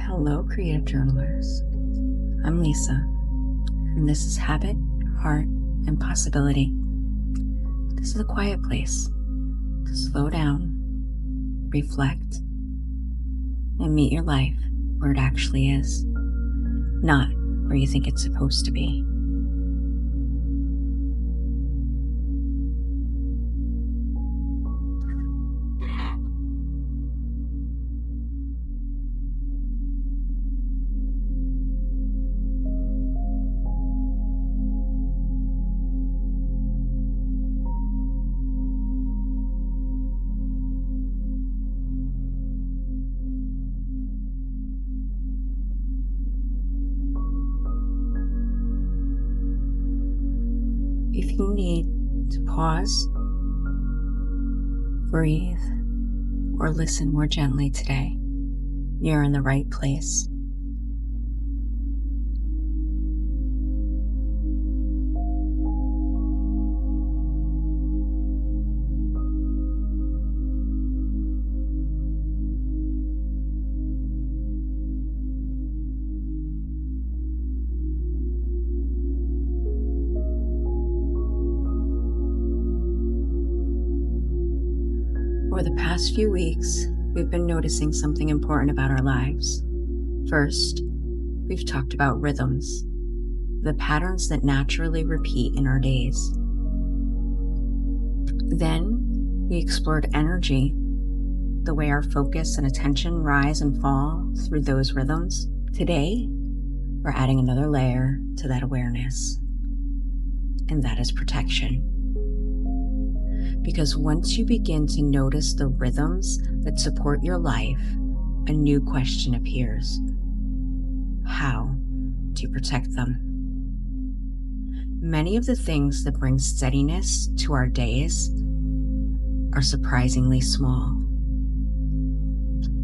Hello, creative journalers. I'm Lisa, and this is Habit, Heart, and Possibility. This is a quiet place to slow down, reflect, and meet your life where it actually is, not where you think it's supposed to be. If you need to pause, breathe, or listen more gently today, you're in the right place. Over the past few weeks, we've been noticing something important about our lives. First, we've talked about rhythms, the patterns that naturally repeat in our days. Then, we explored energy, the way our focus and attention rise and fall through those rhythms. Today, we're adding another layer to that awareness, and that is protection. Because once you begin to notice the rhythms that support your life, a new question appears. How do you protect them? Many of the things that bring steadiness to our days are surprisingly small.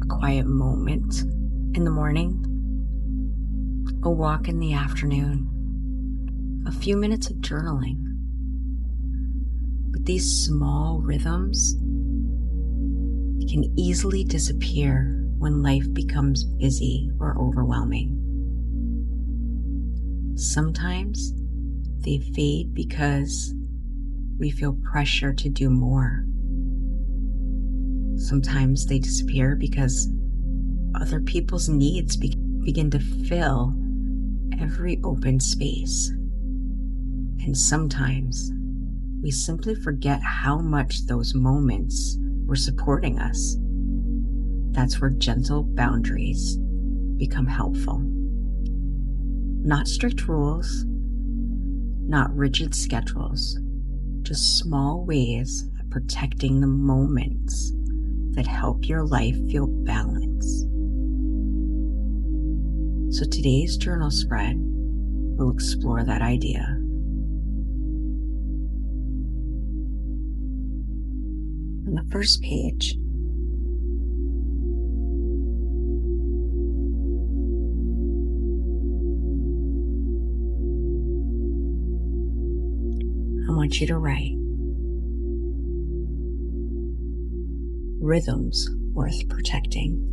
A quiet moment in the morning, a walk in the afternoon, a few minutes of journaling. But these small rhythms can easily disappear when life becomes busy or overwhelming. Sometimes they fade because we feel pressure to do more. Sometimes they disappear because other people's needs begin to fill every open space. And sometimes we simply forget how much those moments were supporting us. That's where gentle boundaries become helpful. Not strict rules, not rigid schedules, just small ways of protecting the moments that help your life feel balanced. So today's journal spread will explore that idea. On the first page, I want you to write rhythms worth protecting.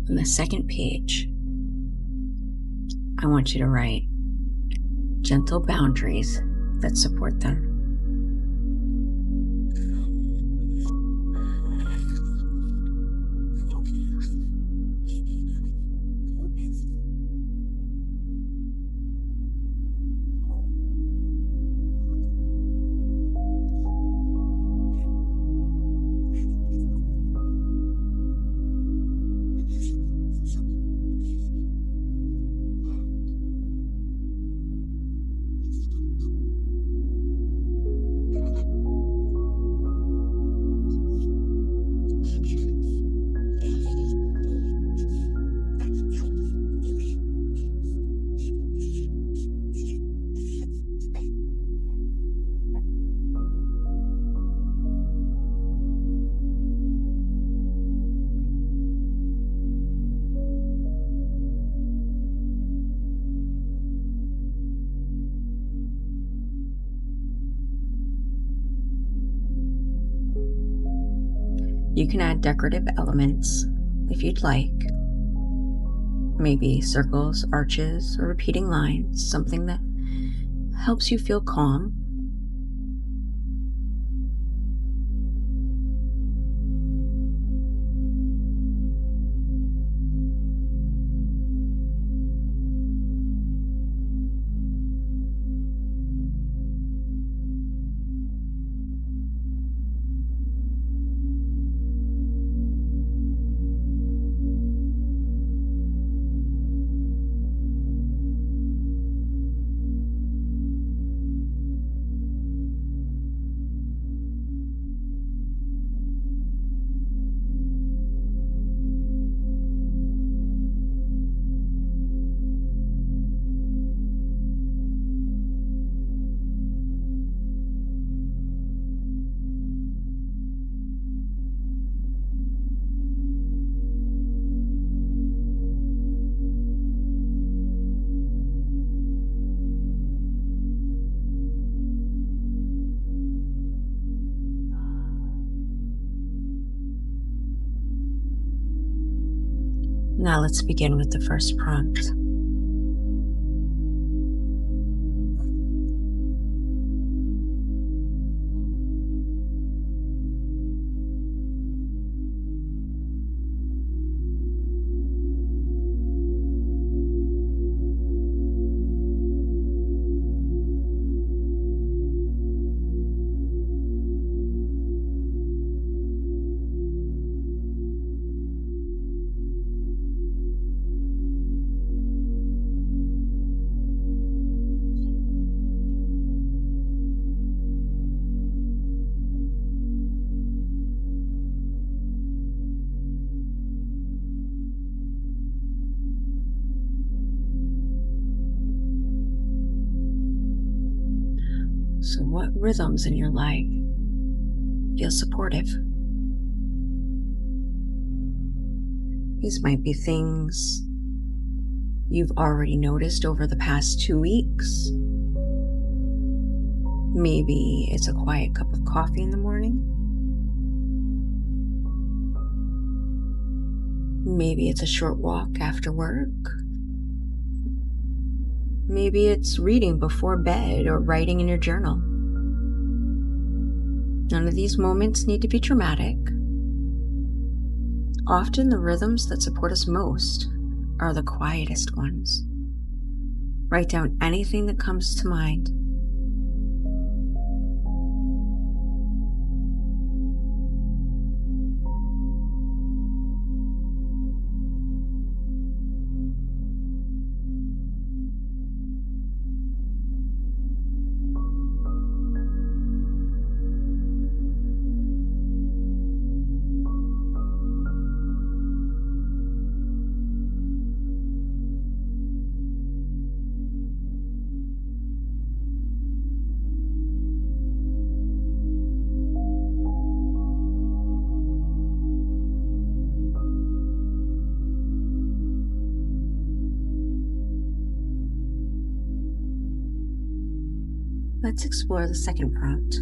On the second page, I want you to write gentle boundaries that support them. You can add decorative elements if you'd like. Maybe circles, arches, or repeating lines, something that helps you feel calm. Now let's begin with the first prompt. So, what rhythms in your life feel supportive? These might be things you've already noticed over the past 2 weeks. Maybe it's a quiet cup of coffee in the morning. Maybe it's a short walk after work. Maybe it's reading before bed or writing in your journal. None of these moments need to be dramatic. Often the rhythms that support us most are the quietest ones. Write down anything that comes to mind. Let's explore the second prompt.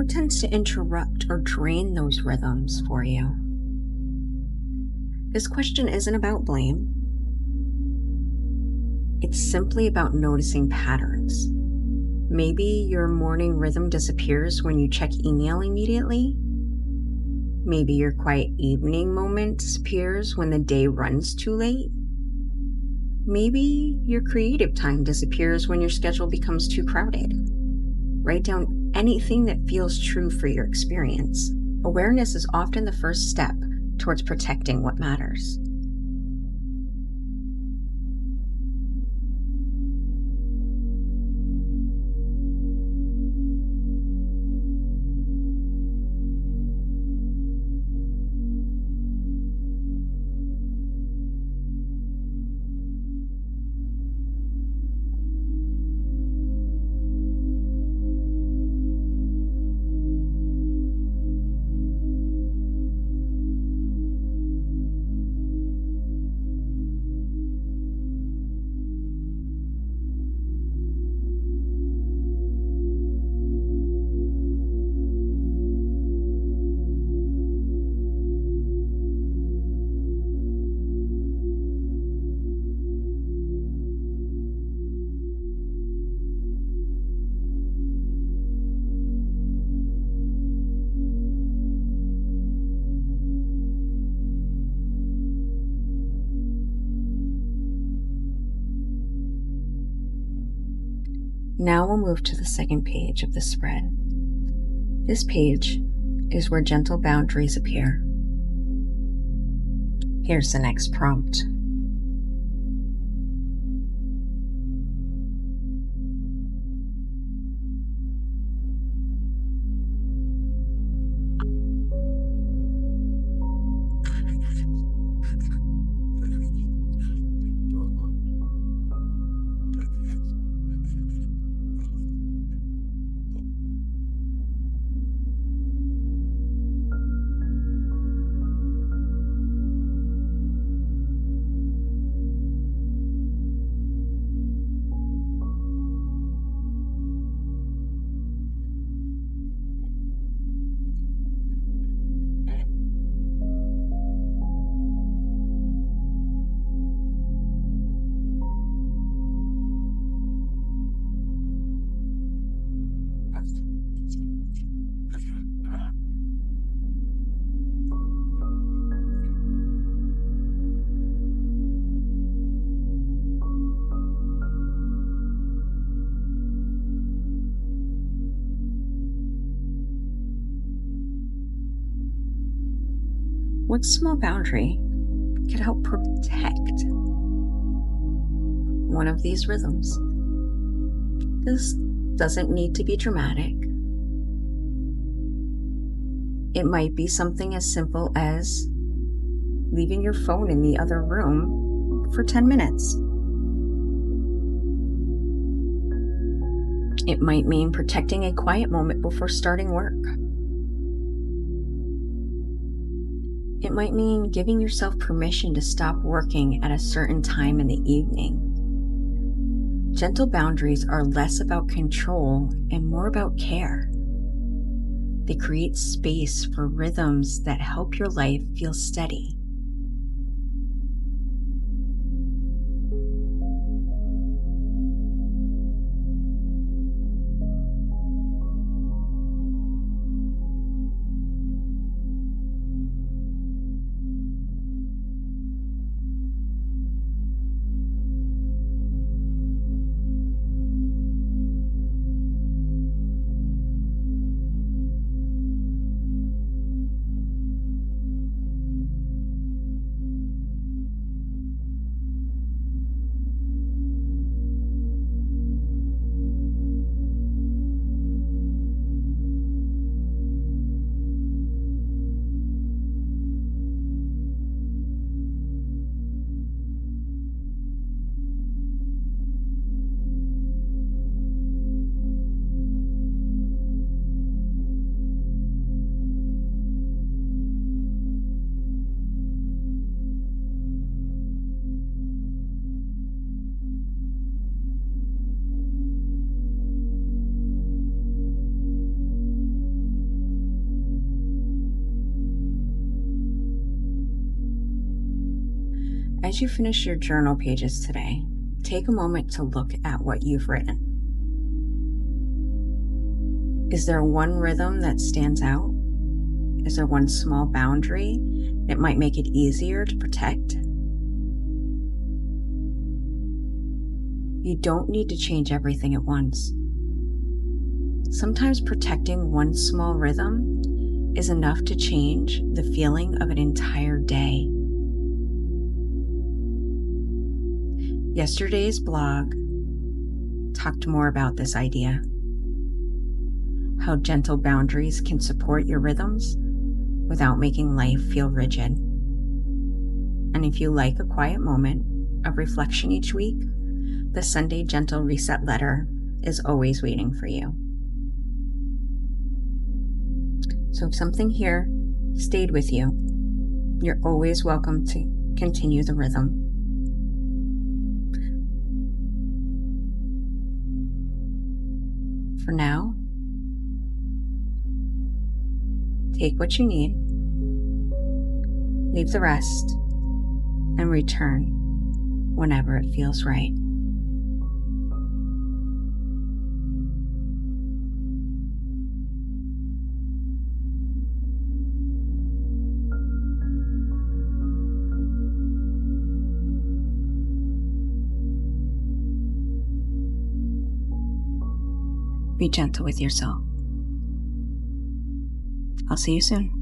What tends to interrupt or drain those rhythms for you? This question isn't about blame. It's simply about noticing patterns. Maybe your morning rhythm disappears when you check email immediately. Maybe your quiet evening moment disappears when the day runs too late. Maybe your creative time disappears when your schedule becomes too crowded. Write down anything that feels true for your experience. Awareness is often the first step towards protecting what matters. Now we'll move to the second page of the spread. This page is where gentle boundaries appear. Here's the next prompt. What small boundary could help protect one of these rhythms? This doesn't need to be dramatic. It might be something as simple as leaving your phone in the other room for 10 minutes. It might mean protecting a quiet moment before starting work. It might mean giving yourself permission to stop working at a certain time in the evening. Gentle boundaries are less about control and more about care. They create space for rhythms that help your life feel steady. as you finish your journal pages today, take a moment to look at what you've written. Is there one rhythm that stands out? Is there one small boundary that might make it easier to protect? You don't need to change everything at once. Sometimes protecting one small rhythm is enough to change the feeling of an entire day. Yesterday's blog talked more about this idea, how gentle boundaries can support your rhythms without making life feel rigid. And if you like a quiet moment of reflection each week, the Sunday Gentle Reset letter is always waiting for you. So if something here stayed with you, you're always welcome to continue the rhythm. For now, take what you need, leave the rest, and return whenever it feels right. Be gentle with yourself. I'll see you soon.